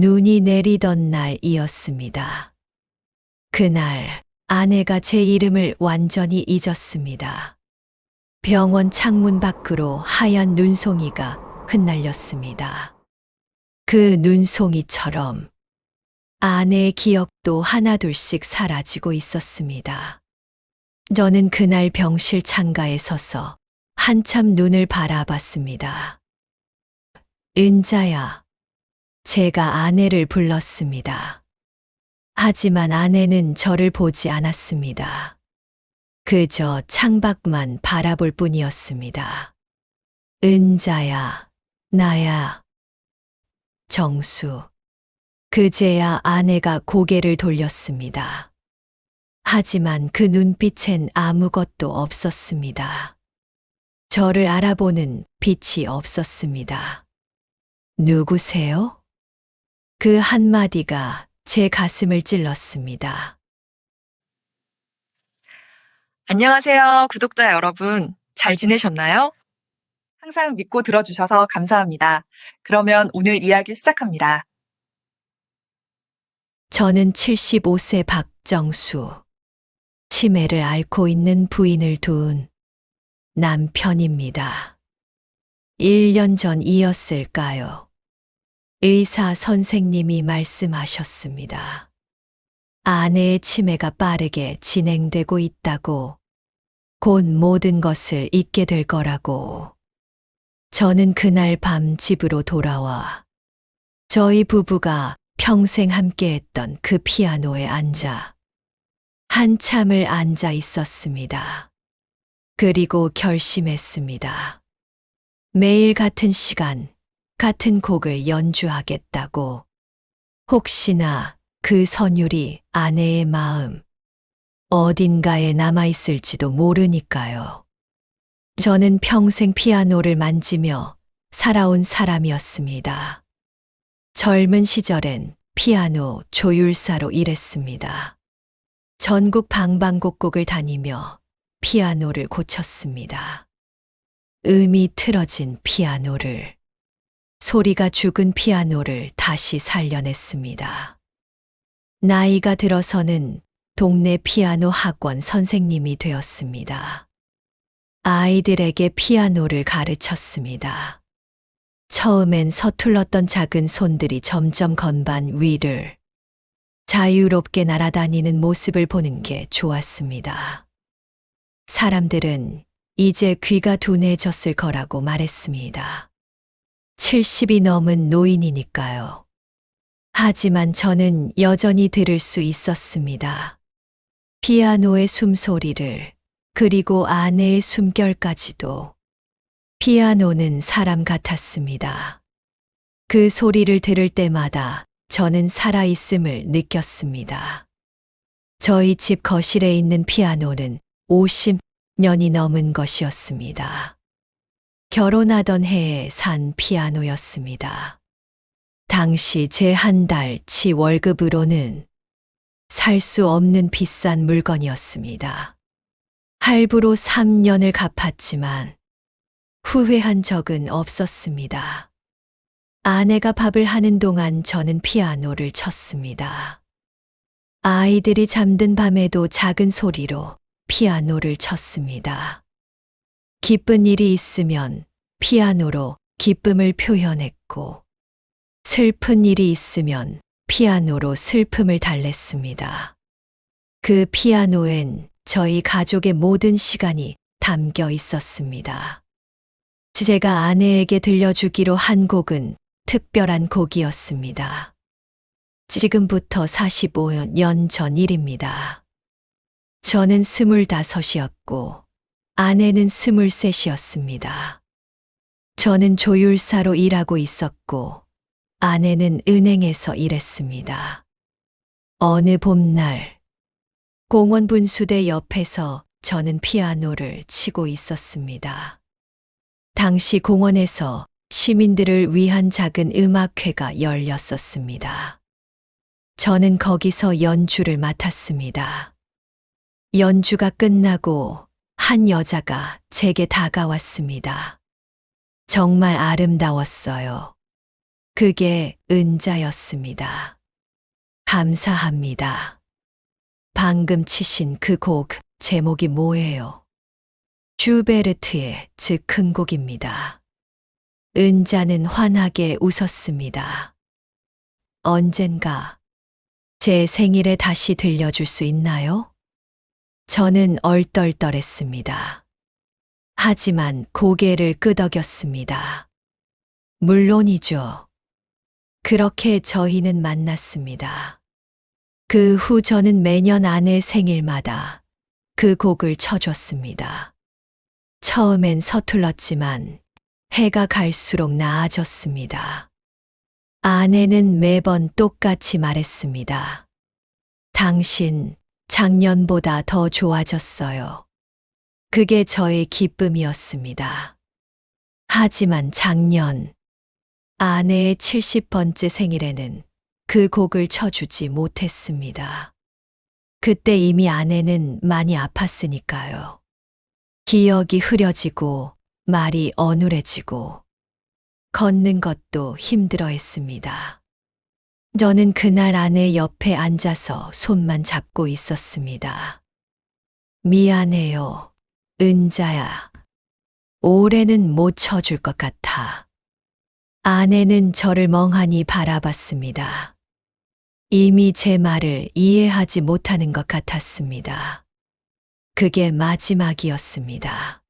눈이 내리던 날이었습니다. 그날 아내가 제 이름을 완전히 잊었습니다. 병원 창문 밖으로 하얀 눈송이가 흩날렸습니다. 그 눈송이처럼 아내의 기억도 하나둘씩 사라지고 있었습니다. 저는 그날 병실 창가에 서서 한참 눈을 바라봤습니다. 은자야, 제가 아내를 불렀습니다. 하지만 아내는 저를 보지 않았습니다. 그저 창밖만 바라볼 뿐이었습니다. 은자야, 나야. 정수. 그제야 아내가 고개를 돌렸습니다. 하지만 그 눈빛엔 아무것도 없었습니다. 저를 알아보는 빛이 없었습니다. 누구세요? 그 한마디가 제 가슴을 찔렀습니다. 안녕하세요, 구독자 여러분. 잘 지내셨나요? 항상 믿고 들어주셔서 감사합니다. 그러면 오늘 이야기 시작합니다. 저는 75세 박정수. 치매를 앓고 있는 부인을 둔 남편입니다. 1년 전이었을까요? 의사 선생님이 말씀하셨습니다. 아내의 치매가 빠르게 진행되고 있다고, 곧 모든 것을 잊게 될 거라고. 저는 그날 밤 집으로 돌아와 저희 부부가 평생 함께했던 그 피아노에 앉아 한참을 앉아 있었습니다. 그리고 결심했습니다. 매일 같은 시간, 같은 곡을 연주하겠다고. 혹시나 그 선율이 아내의 마음 어딘가에 남아있을지도 모르니까요. 저는 평생 피아노를 만지며 살아온 사람이었습니다. 젊은 시절엔 피아노 조율사로 일했습니다. 전국 방방곡곡을 다니며 피아노를 고쳤습니다. 음이 틀어진 피아노를, 소리가 죽은 피아노를 다시 살려냈습니다. 나이가 들어서는 동네 피아노 학원 선생님이 되었습니다. 아이들에게 피아노를 가르쳤습니다. 처음엔 서툴렀던 작은 손들이 점점 건반 위를 자유롭게 날아다니는 모습을 보는 게 좋았습니다. 사람들은 이제 귀가 둔해졌을 거라고 말했습니다. 70이 넘은 노인이니까요. 하지만 저는 여전히 들을 수 있었습니다. 피아노의 숨소리를, 그리고 아내의 숨결까지도. 피아노는 사람 같았습니다. 그 소리를 들을 때마다 저는 살아있음을 느꼈습니다. 저희 집 거실에 있는 피아노는 50년이 넘은 것이었습니다. 결혼하던 해에 산 피아노였습니다. 당시 제 한 달치 월급으로는 살 수 없는 비싼 물건이었습니다. 할부로 3년을 갚았지만 후회한 적은 없었습니다. 아내가 밥을 하는 동안 저는 피아노를 쳤습니다. 아이들이 잠든 밤에도 작은 소리로 피아노를 쳤습니다. 기쁜 일이 있으면 피아노로 기쁨을 표현했고, 슬픈 일이 있으면 피아노로 슬픔을 달랬습니다. 그 피아노엔 저희 가족의 모든 시간이 담겨 있었습니다. 제가 아내에게 들려주기로 한 곡은 특별한 곡이었습니다. 지금부터 45년 전 일입니다. 저는 25이었고 아내는 23이었습니다. 저는 조율사로 일하고 있었고 아내는 은행에서 일했습니다. 어느 봄날 공원 분수대 옆에서 저는 피아노를 치고 있었습니다. 당시 공원에서 시민들을 위한 작은 음악회가 열렸었습니다. 저는 거기서 연주를 맡았습니다. 연주가 끝나고 한 여자가 제게 다가왔습니다. 정말 아름다웠어요. 그게 은자였습니다. 감사합니다. 방금 치신 그 곡 제목이 뭐예요? 슈베르트의 즉 곡입니다. 은자는 환하게 웃었습니다. 언젠가 제 생일에 다시 들려줄 수 있나요? 저는 얼떨떨했습니다. 하지만 고개를 끄덕였습니다. 물론이죠. 그렇게 저희는 만났습니다. 그 후 저는 매년 아내 생일마다 그 곡을 쳐줬습니다. 처음엔 서툴렀지만 해가 갈수록 나아졌습니다. 아내는 매번 똑같이 말했습니다. 당신 작년보다 더 좋아졌어요. 그게 저의 기쁨이었습니다. 하지만 작년 아내의 70번째 생일에는 그 곡을 쳐주지 못했습니다. 그때 이미 아내는 많이 아팠으니까요. 기억이 흐려지고 말이 어눌해지고 걷는 것도 힘들어 했습니다. 저는 그날 아내 옆에 앉아서 손만 잡고 있었습니다. 미안해요, 은자야. 올해는 못 쳐줄 것 같아. 아내는 저를 멍하니 바라봤습니다. 이미 제 말을 이해하지 못하는 것 같았습니다. 그게 마지막이었습니다.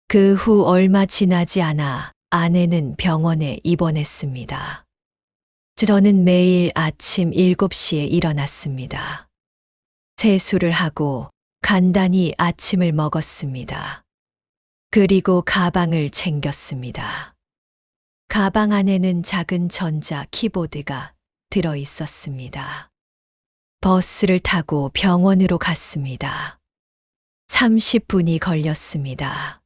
그 후 얼마 지나지 않아 아내는 병원에 입원했습니다. 저는 매일 아침 7시에 일어났습니다. 세수를 하고 간단히 아침을 먹었습니다. 그리고 가방을 챙겼습니다. 가방 안에는 작은 전자 키보드가 들어 있었습니다. 버스를 타고 병원으로 갔습니다. 30분이 걸렸습니다.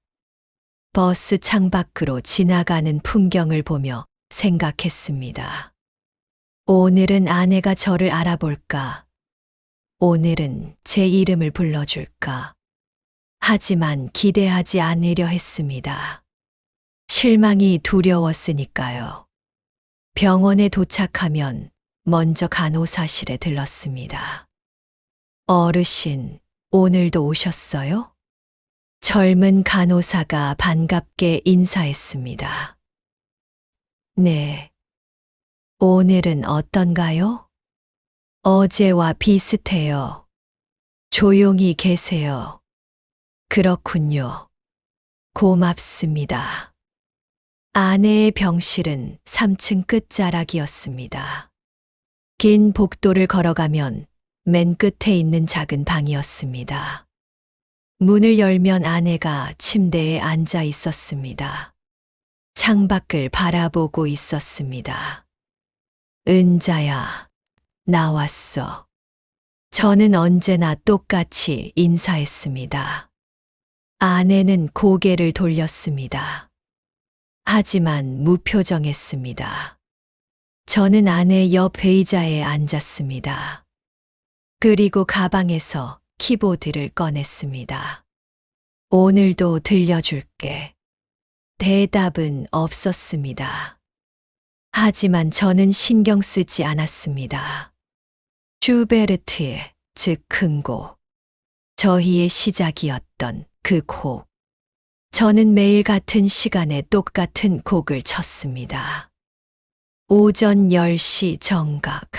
버스 창밖으로 지나가는 풍경을 보며 생각했습니다. 오늘은 아내가 저를 알아볼까? 오늘은 제 이름을 불러줄까? 하지만 기대하지 않으려 했습니다. 실망이 두려웠으니까요. 병원에 도착하면 먼저 간호사실에 들렀습니다. 어르신, 오늘도 오셨어요? 젊은 간호사가 반갑게 인사했습니다. 네. 오늘은 어떤가요? 어제와 비슷해요. 조용히 계세요. 그렇군요. 고맙습니다. 아내의 병실은 3층 끝자락이었습니다. 긴 복도를 걸어가면 맨 끝에 있는 작은 방이었습니다. 문을 열면 아내가 침대에 앉아 있었습니다. 창밖을 바라보고 있었습니다. 은자야, 나왔어. 저는 언제나 똑같이 인사했습니다. 아내는 고개를 돌렸습니다. 하지만 무표정했습니다. 저는 아내 옆 의자에 앉았습니다. 그리고 가방에서 키보드를 꺼냈습니다. 오늘도 들려줄게. 대답은 없었습니다. 하지만 저는 신경 쓰지 않았습니다. 슈베르트의 즉 곡. 저희의 시작이었던 그 곡. 저는 매일 같은 시간에 똑같은 곡을 쳤습니다. 오전 10시 정각.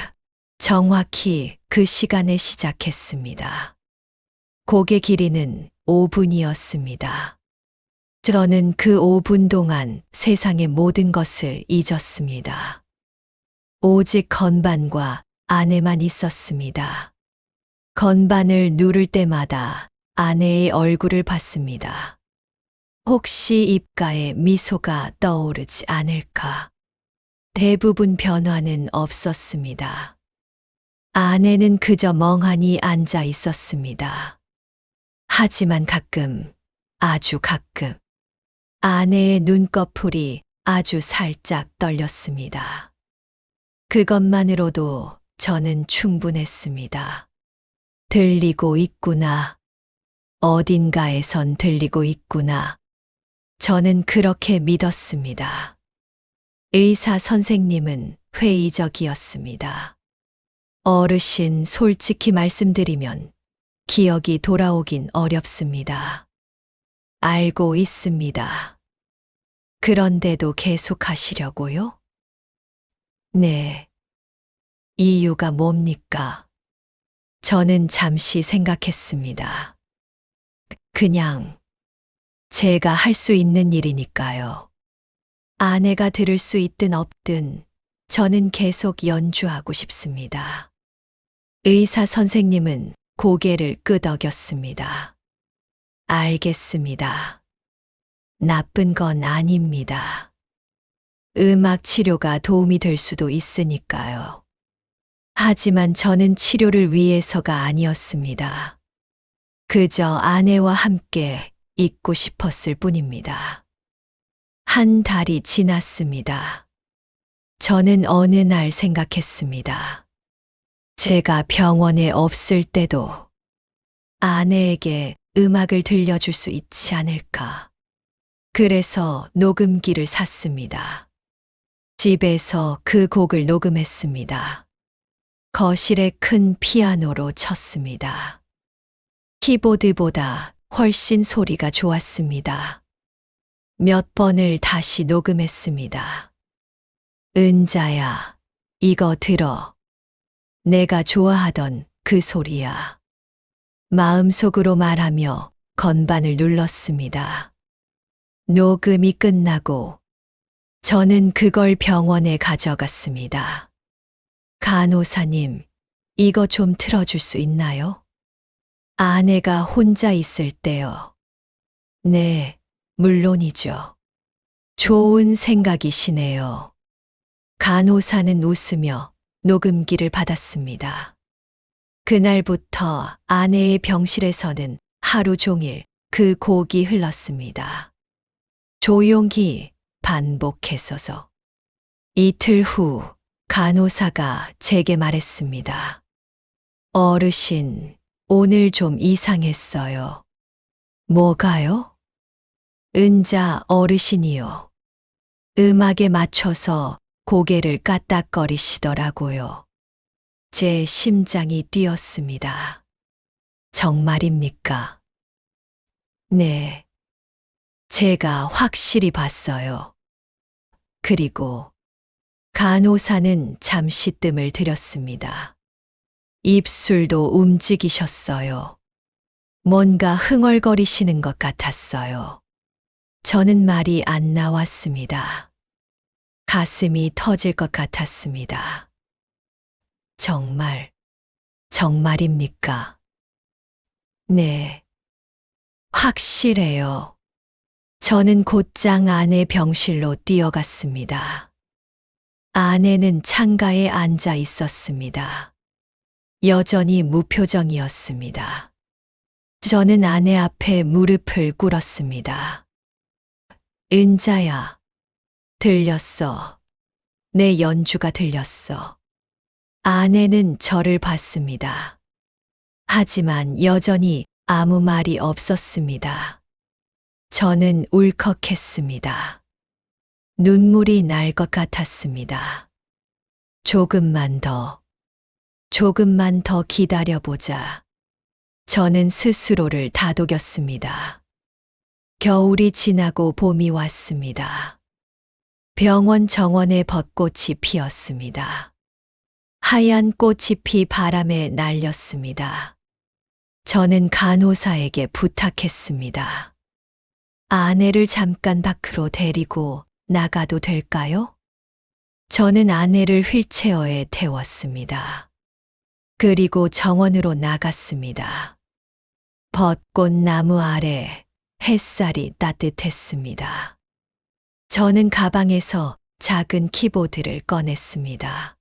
정확히 그 시간에 시작했습니다. 곡의 길이는 5분이었습니다. 저는 그 5분 동안 세상의 모든 것을 잊었습니다. 오직 건반과 아내만 있었습니다. 건반을 누를 때마다 아내의 얼굴을 봤습니다. 혹시 입가에 미소가 떠오르지 않을까? 대부분 변화는 없었습니다. 아내는 그저 멍하니 앉아 있었습니다. 하지만 가끔, 아주 가끔, 아내의 눈꺼풀이 아주 살짝 떨렸습니다. 그것만으로도 저는 충분했습니다. 들리고 있구나. 어딘가에선 들리고 있구나. 저는 그렇게 믿었습니다. 의사 선생님은 회의적이었습니다. 어르신, 솔직히 말씀드리면 기억이 돌아오긴 어렵습니다. 알고 있습니다. 그런데도 계속 하시려고요? 네. 이유가 뭡니까? 저는 잠시 생각했습니다. 그냥 제가 할 수 있는 일이니까요. 아내가 들을 수 있든 없든 저는 계속 연주하고 싶습니다. 의사 선생님은 고개를 끄덕였습니다. 알겠습니다. 나쁜 건 아닙니다. 음악 치료가 도움이 될 수도 있으니까요. 하지만 저는 치료를 위해서가 아니었습니다. 그저 아내와 함께 있고 싶었을 뿐입니다. 한 달이 지났습니다. 저는 어느 날 생각했습니다. 제가 병원에 없을 때도 아내에게 음악을 들려줄 수 있지 않을까. 그래서 녹음기를 샀습니다. 집에서 그 곡을 녹음했습니다. 거실에 큰 피아노로 쳤습니다. 키보드보다 훨씬 소리가 좋았습니다. 몇 번을 다시 녹음했습니다. 은자야, 이거 들어. 내가 좋아하던 그 소리야. 마음속으로 말하며 건반을 눌렀습니다. 녹음이 끝나고 저는 그걸 병원에 가져갔습니다. 간호사님, 이거 좀 틀어줄 수 있나요? 아내가 혼자 있을 때요. 네, 물론이죠. 좋은 생각이시네요. 간호사는 웃으며 녹음기를 받았습니다. 그날부터 아내의 병실에서는 하루 종일 그 곡이 흘렀습니다. 조용히 반복했어서. 이틀 후 간호사가 제게 말했습니다. 어르신, 오늘 좀 이상했어요. 뭐가요? 은자 어르신이요. 음악에 맞춰서 고개를 까딱거리시더라고요. 제 심장이 뛰었습니다. 정말입니까? 네. 제가 확실히 봤어요. 그리고 간호사는 잠시 뜸을 들였습니다. 입술도 움직이셨어요. 뭔가 흥얼거리시는 것 같았어요. 저는 말이 안 나왔습니다. 가슴이 터질 것 같았습니다. 정말입니까? 네. 확실해요. 저는 곧장 아내 병실로 뛰어갔습니다. 아내는 창가에 앉아 있었습니다. 여전히 무표정이었습니다. 저는 아내 앞에 무릎을 꿇었습니다. 은자야, 들렸어. 내 연주가 들렸어. 아내는 저를 봤습니다. 하지만 여전히 아무 말이 없었습니다. 저는 울컥했습니다. 눈물이 날 것 같았습니다. 조금만 더 기다려보자. 저는 스스로를 다독였습니다. 겨울이 지나고 봄이 왔습니다. 병원 정원에 벚꽃이 피었습니다. 하얀 꽃잎이 바람에 날렸습니다. 저는 간호사에게 부탁했습니다. 아내를 잠깐 밖으로 데리고 나가도 될까요? 저는 아내를 휠체어에 태웠습니다. 그리고 정원으로 나갔습니다. 벚꽃 나무 아래 햇살이 따뜻했습니다. 저는 가방에서 작은 키보드를 꺼냈습니다.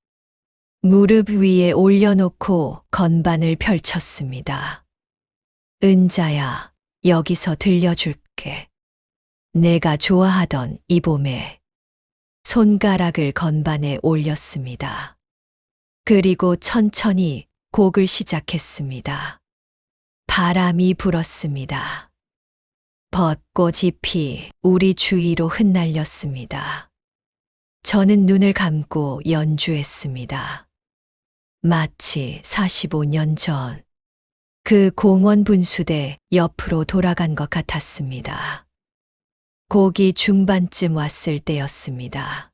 무릎 위에 올려놓고 건반을 펼쳤습니다. 은자야, 여기서 들려줄게. 내가 좋아하던 이 봄에. 손가락을 건반에 올렸습니다. 그리고 천천히 곡을 시작했습니다. 바람이 불었습니다. 벚꽃잎이 우리 주위로 흩날렸습니다. 저는 눈을 감고 연주했습니다. 마치 45년 전 그 공원 분수대 옆으로 돌아간 것 같았습니다. 곡이 중반쯤 왔을 때였습니다.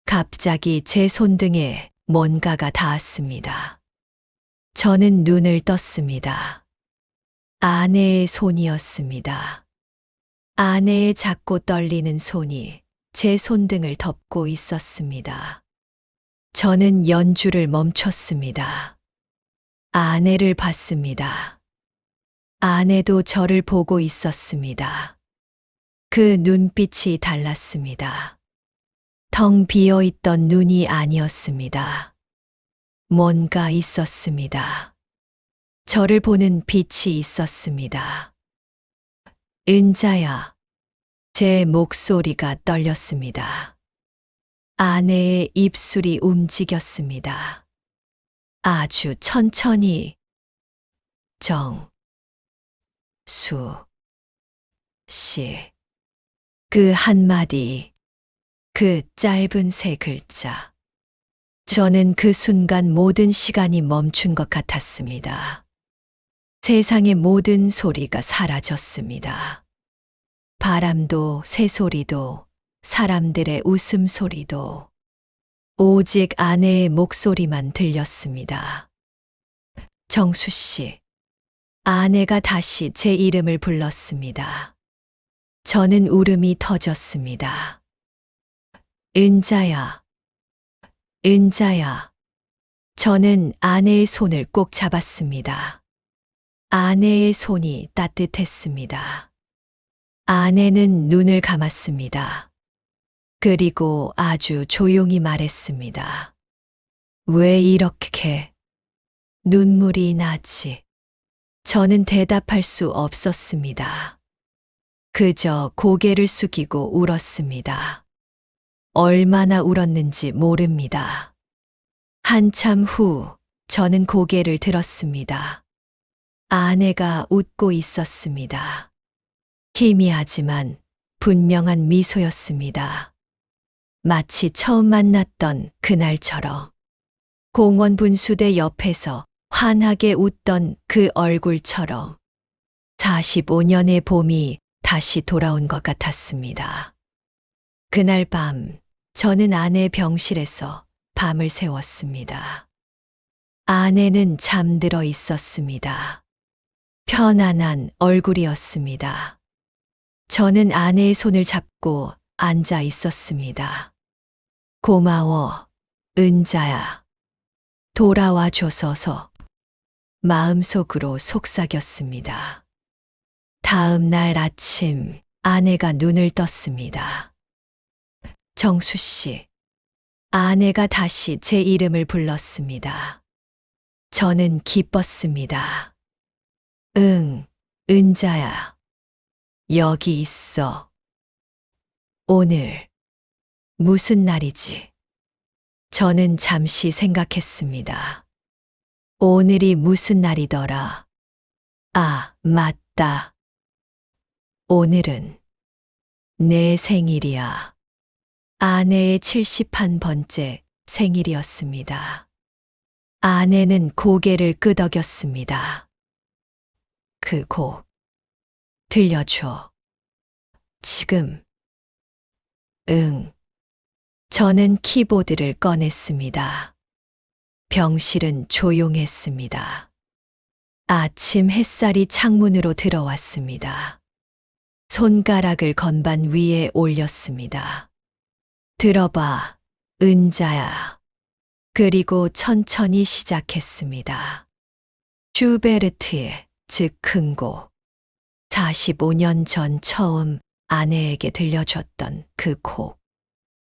갑자기 제 손등에 뭔가가 닿았습니다. 저는 눈을 떴습니다. 아내의 손이었습니다. 아내의 작고 떨리는 손이 제 손등을 덮고 있었습니다. 저는 연주를 멈췄습니다. 아내를 봤습니다. 아내도 저를 보고 있었습니다. 그 눈빛이 달랐습니다. 텅 비어 있던 눈이 아니었습니다. 뭔가 있었습니다. 저를 보는 빛이 있었습니다. 은자야. 제 목소리가 떨렸습니다. 아내의 입술이 움직였습니다. 아주 천천히. 씨. 그 한마디, 그 짧은 세 글자. 저는 그 순간 모든 시간이 멈춘 것 같았습니다. 세상의 모든 소리가 사라졌습니다. 바람도, 새소리도, 사람들의 웃음소리도, 오직 아내의 목소리만 들렸습니다. 정수 씨. 아내가 다시 제 이름을 불렀습니다. 저는 울음이 터졌습니다. 은자야. 은자야. 저는 아내의 손을 꼭 잡았습니다. 아내의 손이 따뜻했습니다. 아내는 눈을 감았습니다. 그리고 아주 조용히 말했습니다. 왜 이렇게 눈물이 나지? 저는 대답할 수 없었습니다. 그저 고개를 숙이고 울었습니다. 얼마나 울었는지 모릅니다. 한참 후 저는 고개를 들었습니다. 아내가 웃고 있었습니다. 희미하지만 분명한 미소였습니다. 마치 처음 만났던 그날처럼 공원 분수대 옆에서 환하게 웃던 그 얼굴처럼 45년의 봄이 다시 돌아온 것 같았습니다. 그날 밤 저는 아내 병실에서 밤을 새웠습니다. 아내는 잠들어 있었습니다. 편안한 얼굴이었습니다. 저는 아내의 손을 잡고 앉아 있었습니다. 고마워, 은자야. 돌아와 줘서서. 마음속으로 속삭였습니다. 다음 날 아침 아내가 눈을 떴습니다. 정수 씨. 아내가 다시 제 이름을 불렀습니다. 저는 기뻤습니다. 응, 은자야. 여기 있어. 오늘 무슨 날이지? 저는 잠시 생각했습니다. 오늘이 무슨 날이더라? 아, 맞다. 오늘은 내 생일이야. 아내의 71번째 생일이었습니다. 아내는 고개를 끄덕였습니다. 그 곡 들려줘. 지금. 응. 저는 키보드를 꺼냈습니다. 병실은 조용했습니다. 아침 햇살이 창문으로 들어왔습니다. 손가락을 건반 위에 올렸습니다. 들어봐, 은자야. 그리고 천천히 시작했습니다. 슈베르트의 즉 큰 곡. 45년 전 처음 아내에게 들려줬던 그 곡.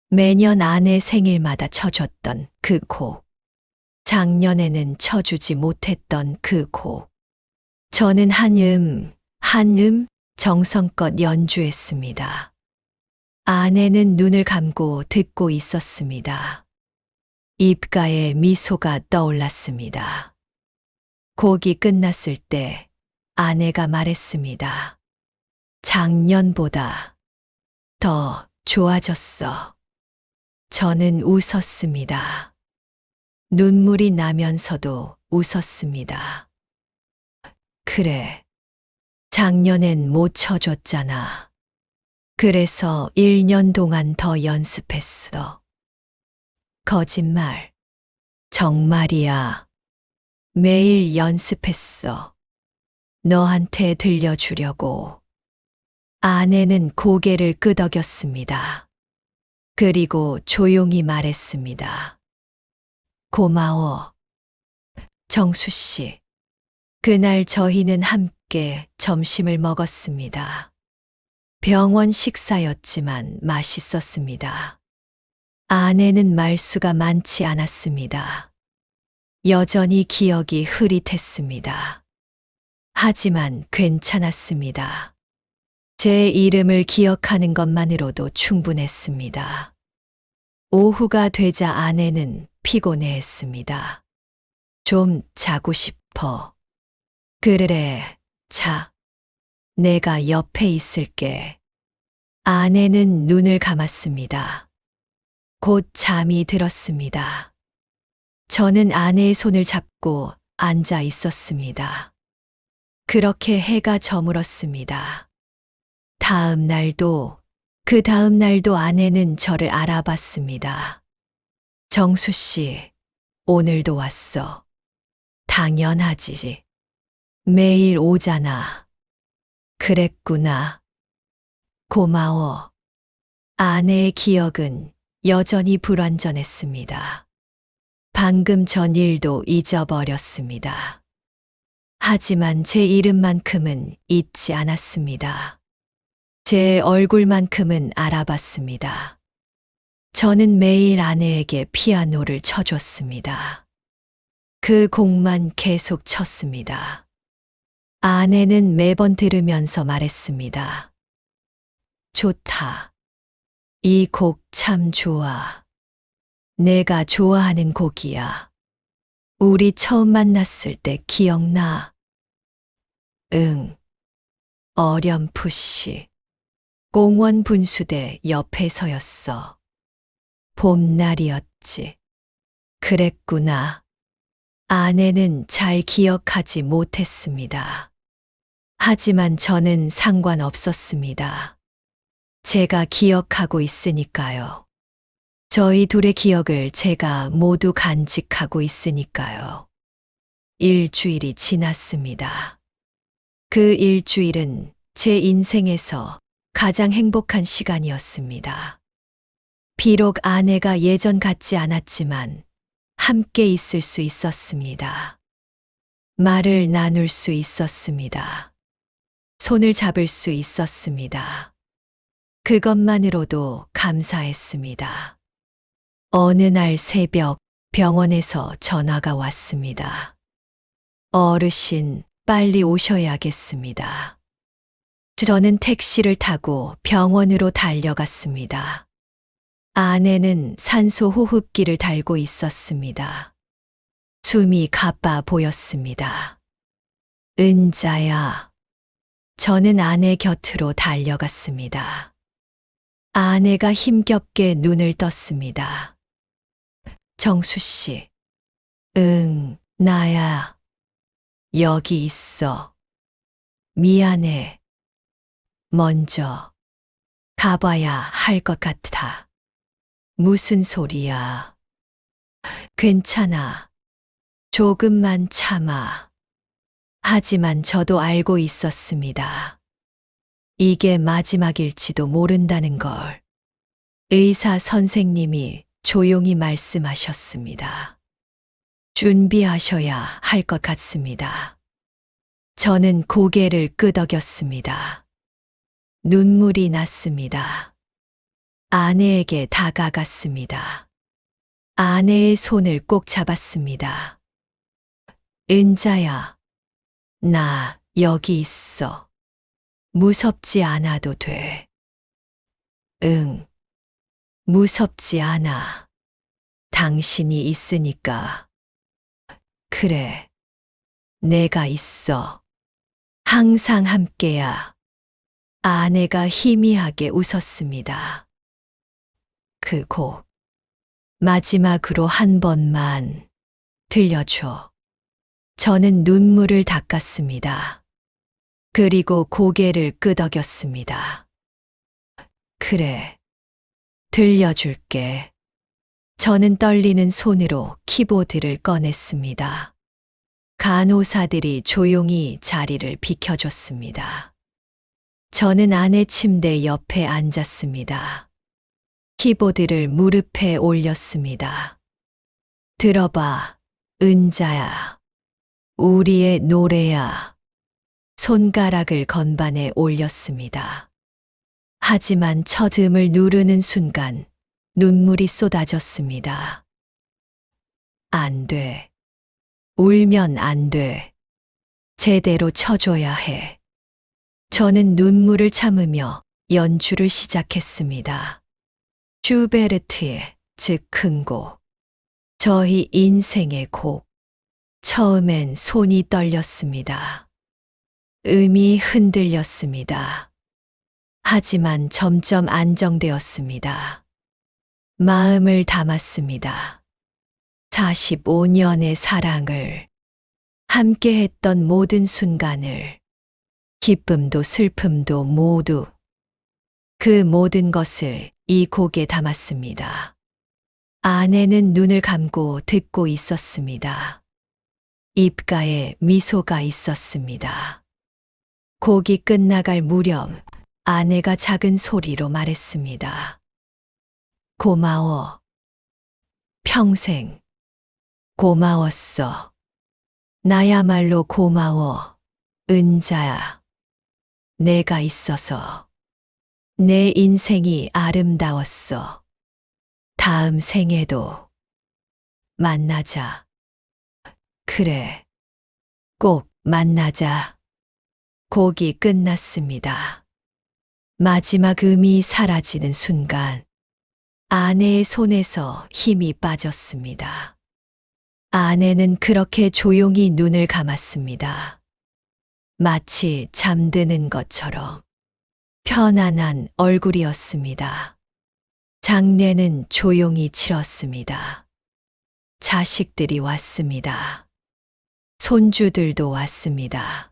매년 아내 생일마다 쳐줬던 그 곡. 작년에는 쳐주지 못했던 그 곡. 저는 한 음 정성껏 연주했습니다. 아내는 눈을 감고 듣고 있었습니다. 입가에 미소가 떠올랐습니다. 곡이 끝났을 때 아내가 말했습니다. 작년보다 더 좋아졌어. 저는 웃었습니다. 눈물이 나면서도 웃었습니다. 그래. 작년엔 못 쳐줬잖아. 그래서 1년 동안 더 연습했어. 거짓말. 정말이야. 매일 연습했어. 너한테 들려주려고. 아내는 고개를 끄덕였습니다. 그리고 조용히 말했습니다. 고마워. 정수 씨. 그날 저희는 함께 점심을 먹었습니다. 병원 식사였지만 맛있었습니다. 아내는 말수가 많지 않았습니다. 여전히 기억이 흐릿했습니다. 하지만 괜찮았습니다. 제 이름을 기억하는 것만으로도 충분했습니다. 오후가 되자 아내는 피곤해했습니다. 좀 자고 싶어. 그래, 자. 내가 옆에 있을게. 아내는 눈을 감았습니다. 곧 잠이 들었습니다. 저는 아내의 손을 잡고 앉아 있었습니다. 그렇게 해가 저물었습니다. 다음 날도, 그 다음 날도 아내는 저를 알아봤습니다. 정수 씨, 오늘도 왔어. 당연하지. 매일 오잖아. 그랬구나. 고마워. 아내의 기억은 여전히 불완전했습니다. 방금 전 일도 잊어버렸습니다. 하지만 제 이름만큼은 잊지 않았습니다. 제 얼굴만큼은 알아봤습니다. 저는 매일 아내에게 피아노를 쳐줬습니다. 그 곡만 계속 쳤습니다. 아내는 매번 들으면서 말했습니다. 좋다. 이 곡 참 좋아. 내가 좋아하는 곡이야. 우리 처음 만났을 때 기억나? 응. 어렴풋이. 공원 분수대 옆에 서였어. 봄날이었지. 그랬구나. 아내는 잘 기억하지 못했습니다. 하지만 저는 상관없었습니다. 제가 기억하고 있으니까요. 저희 둘의 기억을 제가 모두 간직하고 있으니까요. 일주일이 지났습니다. 그 일주일은 제 인생에서 가장 행복한 시간이었습니다. 비록 아내가 예전 같지 않았지만 함께 있을 수 있었습니다. 말을 나눌 수 있었습니다. 손을 잡을 수 있었습니다. 그것만으로도 감사했습니다. 어느 날 새벽 병원에서 전화가 왔습니다. 어르신, 빨리 오셔야겠습니다. 저는 택시를 타고 병원으로 달려갔습니다. 아내는 산소 호흡기를 달고 있었습니다. 숨이 가빠 보였습니다. 은자야. 저는 아내 곁으로 달려갔습니다. 아내가 힘겹게 눈을 떴습니다. 정수 씨. 응, 나야. 여기 있어. 미안해. 먼저 가봐야 할 것 같아. 무슨 소리야. 괜찮아. 조금만 참아. 하지만 저도 알고 있었습니다. 이게 마지막일지도 모른다는 걸. 의사 선생님이 조용히 말씀하셨습니다. 준비하셔야 할 것 같습니다. 저는 고개를 끄덕였습니다. 눈물이 났습니다. 아내에게 다가갔습니다. 아내의 손을 꼭 잡았습니다. 은자야, 나 여기 있어. 무섭지 않아도 돼. 응, 무섭지 않아. 당신이 있으니까. 그래, 내가 있어. 항상 함께야. 아내가 희미하게 웃었습니다. 그 곡, 마지막으로 한 번만 들려줘. 저는 눈물을 닦았습니다. 그리고 고개를 끄덕였습니다. 그래, 들려줄게. 저는 떨리는 손으로 키보드를 꺼냈습니다. 간호사들이 조용히 자리를 비켜줬습니다. 저는 아내 침대 옆에 앉았습니다. 키보드를 무릎에 올렸습니다. 들어봐, 은자야. 우리의 노래야. 손가락을 건반에 올렸습니다. 하지만 첫 음을 누르는 순간 눈물이 쏟아졌습니다. 안 돼. 울면 안 돼. 제대로 쳐줘야 해. 저는 눈물을 참으며 연주를 시작했습니다. 슈베르트의 즉 큰 곡. 저희 인생의 곡. 처음엔 손이 떨렸습니다. 음이 흔들렸습니다. 하지만 점점 안정되었습니다. 마음을 담았습니다. 45년의 사랑을, 함께했던 모든 순간을, 기쁨도 슬픔도 모두, 그 모든 것을 이 곡에 담았습니다. 아내는 눈을 감고 듣고 있었습니다. 입가에 미소가 있었습니다. 곡이 끝나갈 무렵 아내가 작은 소리로 말했습니다. 고마워. 평생 고마웠어. 나야말로 고마워. 은자야. 내가 있어서 내 인생이 아름다웠어. 다음 생에도 만나자. 그래. 꼭 만나자. 곡이 끝났습니다. 마지막 음이 사라지는 순간 아내의 손에서 힘이 빠졌습니다. 아내는 그렇게 조용히 눈을 감았습니다. 마치 잠드는 것처럼 편안한 얼굴이었습니다. 장례는 조용히 치렀습니다. 자식들이 왔습니다. 손주들도 왔습니다.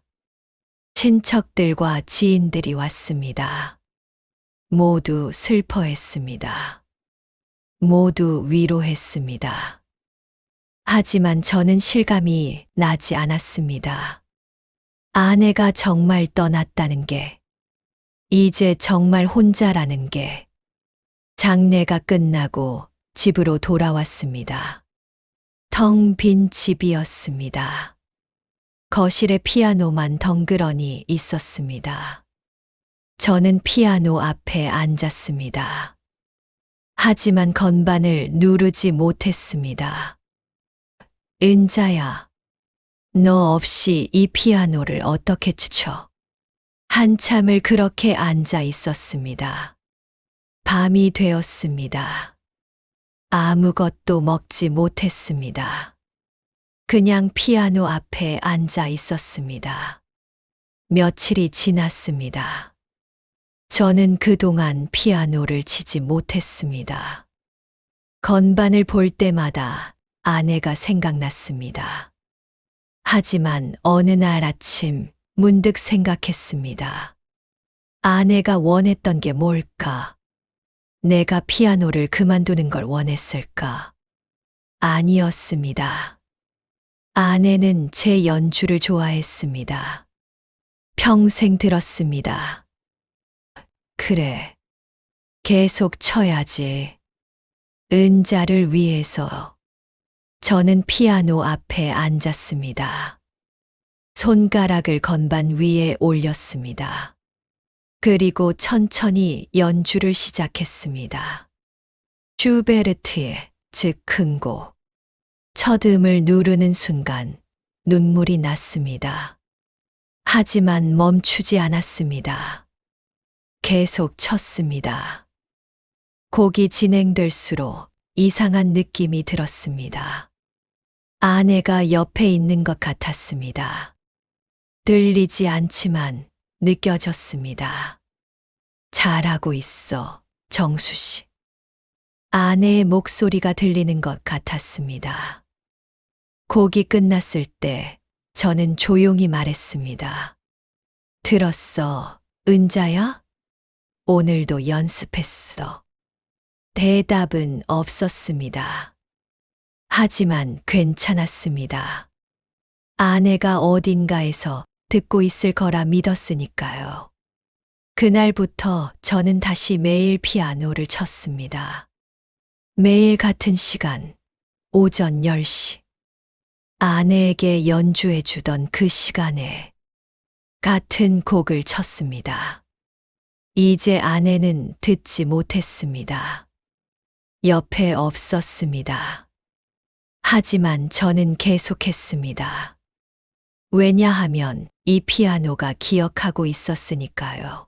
친척들과 지인들이 왔습니다. 모두 슬퍼했습니다. 모두 위로했습니다. 하지만 저는 실감이 나지 않았습니다. 아내가 정말 떠났다는 게, 이제 정말 혼자라는 게, 장례가 끝나고 집으로 돌아왔습니다. 텅 빈 집이었습니다. 거실에 피아노만 덩그러니 있었습니다. 저는 피아노 앞에 앉았습니다. 하지만 건반을 누르지 못했습니다. 은자야, 너 없이 이 피아노를 어떻게 치쳐? 한참을 그렇게 앉아 있었습니다. 밤이 되었습니다. 아무것도 먹지 못했습니다. 그냥 피아노 앞에 앉아 있었습니다. 며칠이 지났습니다. 저는 그동안 피아노를 치지 못했습니다. 건반을 볼 때마다 아내가 생각났습니다. 하지만 어느 날 아침 문득 생각했습니다. 아내가 원했던 게 뭘까? 내가 피아노를 그만두는 걸 원했을까? 아니었습니다. 아내는 제 연주를 좋아했습니다. 평생 들었습니다. 그래, 계속 쳐야지. 은자를 위해서. 저는 피아노 앞에 앉았습니다. 손가락을 건반 위에 올렸습니다. 그리고 천천히 연주를 시작했습니다. 슈베르트의 즉 큰 곡. 첫 음을 누르는 순간 눈물이 났습니다. 하지만 멈추지 않았습니다. 계속 쳤습니다. 곡이 진행될수록 이상한 느낌이 들었습니다. 아내가 옆에 있는 것 같았습니다. 들리지 않지만 느껴졌습니다. 잘하고 있어, 정수 씨. 아내의 목소리가 들리는 것 같았습니다. 곡이 끝났을 때 저는 조용히 말했습니다. 들었어, 은자야? 오늘도 연습했어. 대답은 없었습니다. 하지만 괜찮았습니다. 아내가 어딘가에서 듣고 있을 거라 믿었으니까요. 그날부터 저는 다시 매일 피아노를 쳤습니다. 매일 같은 시간, 오전 10시. 아내에게 연주해 주던 그 시간에 같은 곡을 쳤습니다. 이제 아내는 듣지 못했습니다. 옆에 없었습니다. 하지만 저는 계속했습니다. 왜냐하면 이 피아노가 기억하고 있었으니까요.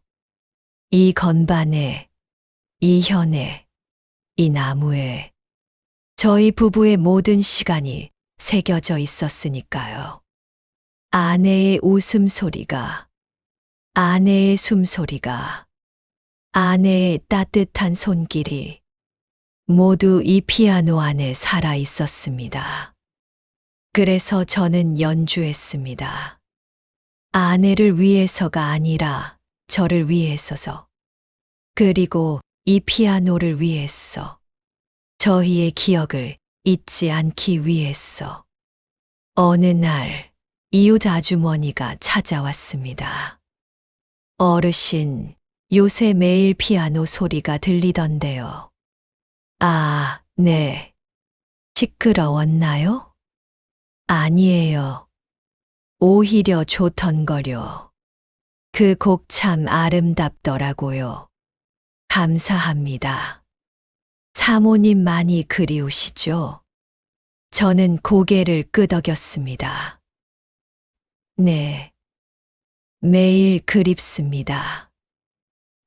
이 건반에, 이 현에, 이 나무에 저희 부부의 모든 시간이 새겨져 있었으니까요. 아내의 웃음소리가, 아내의 숨소리가, 아내의 따뜻한 손길이 모두 이 피아노 안에 살아 있었습니다. 그래서 저는 연주했습니다. 아내를 위해서가 아니라 저를 위해서서, 그리고 이 피아노를 위해서, 저희의 기억을 잊지 않기 위해서. 어느 날 이웃 아주머니가 찾아왔습니다. 어르신, 요새 매일 피아노 소리가 들리던데요. 아, 네. 시끄러웠나요? 아니에요. 오히려 좋던걸요. 그 곡 참 아름답더라고요. 감사합니다. 사모님 많이 그리우시죠? 저는 고개를 끄덕였습니다. 네. 매일 그립습니다.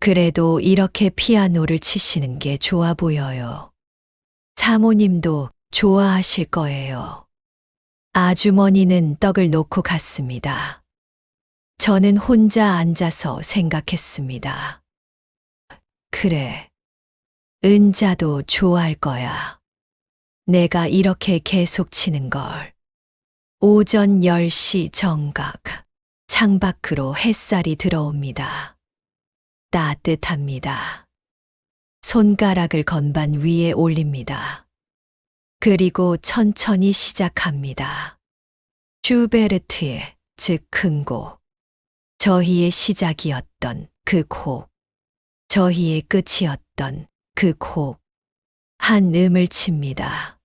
그래도 이렇게 피아노를 치시는 게 좋아 보여요. 사모님도 좋아하실 거예요. 아주머니는 떡을 놓고 갔습니다. 저는 혼자 앉아서 생각했습니다. 그래. 은자도 좋아할 거야. 내가 이렇게 계속 치는 걸. 오전 10시 정각. 창밖으로 햇살이 들어옵니다. 따뜻합니다. 손가락을 건반 위에 올립니다. 그리고 천천히 시작합니다. 슈베르트의 즉 큰 곡. 저희의 시작이었던 그 곡. 저희의 끝이었던 그 곡. 한 음을 칩니다.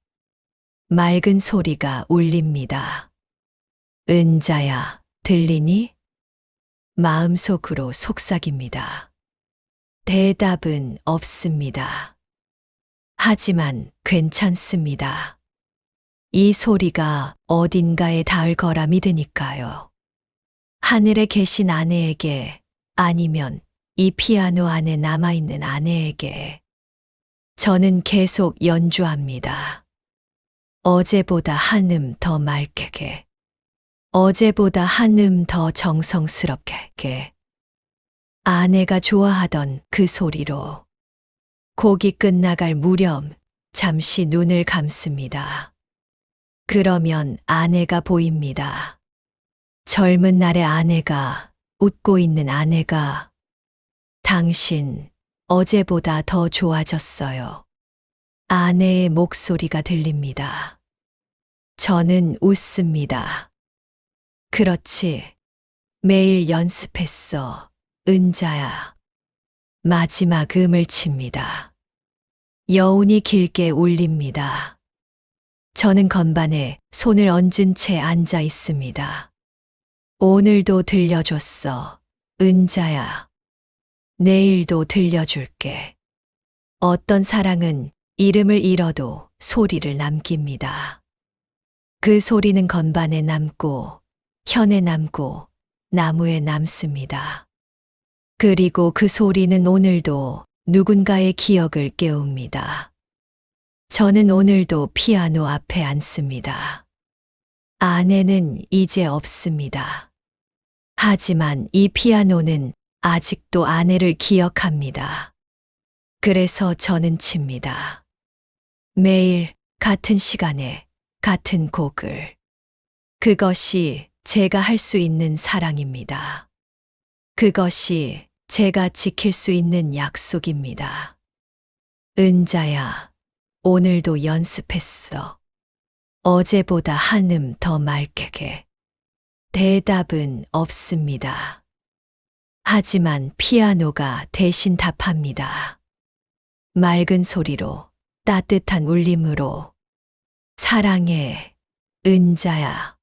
맑은 소리가 울립니다. 은자야, 들리니? 마음속으로 속삭입니다. 대답은 없습니다. 하지만 괜찮습니다. 이 소리가 어딘가에 닿을 거라 믿으니까요. 하늘에 계신 아내에게, 아니면 이 피아노 안에 남아있는 아내에게 저는 계속 연주합니다. 어제보다 한음 더 맑게, 어제보다 한음 더 정성스럽게, 아내가 좋아하던 그 소리로. 곡이 끝나갈 무렵 잠시 눈을 감습니다. 그러면 아내가 보입니다. 젊은 날의 아내가, 웃고 있는 아내가. 당신, 어제보다 더 좋아졌어요. 아내의 목소리가 들립니다. 저는 웃습니다. 그렇지. 매일 연습했어, 은자야. 마지막 음을 칩니다. 여운이 길게 울립니다. 저는 건반에 손을 얹은 채 앉아 있습니다. 오늘도 들려줬어, 은자야. 내일도 들려줄게. 어떤 사랑은 이름을 잃어도 소리를 남깁니다. 그 소리는 건반에 남고, 현에 남고, 나무에 남습니다. 그리고 그 소리는 오늘도 누군가의 기억을 깨웁니다. 저는 오늘도 피아노 앞에 앉습니다. 아내는 이제 없습니다. 하지만 이 피아노는 아직도 아내를 기억합니다. 그래서 저는 칩니다. 매일 같은 시간에 같은 곡을. 그것이 제가 할 수 있는 사랑입니다. 그것이 제가 지킬 수 있는 약속입니다. 은자야, 오늘도 연습했어. 어제보다 한음 더 맑게. 대답은 없습니다. 하지만 피아노가 대신 답합니다. 맑은 소리로, 따뜻한 울림으로. 사랑해, 은자야.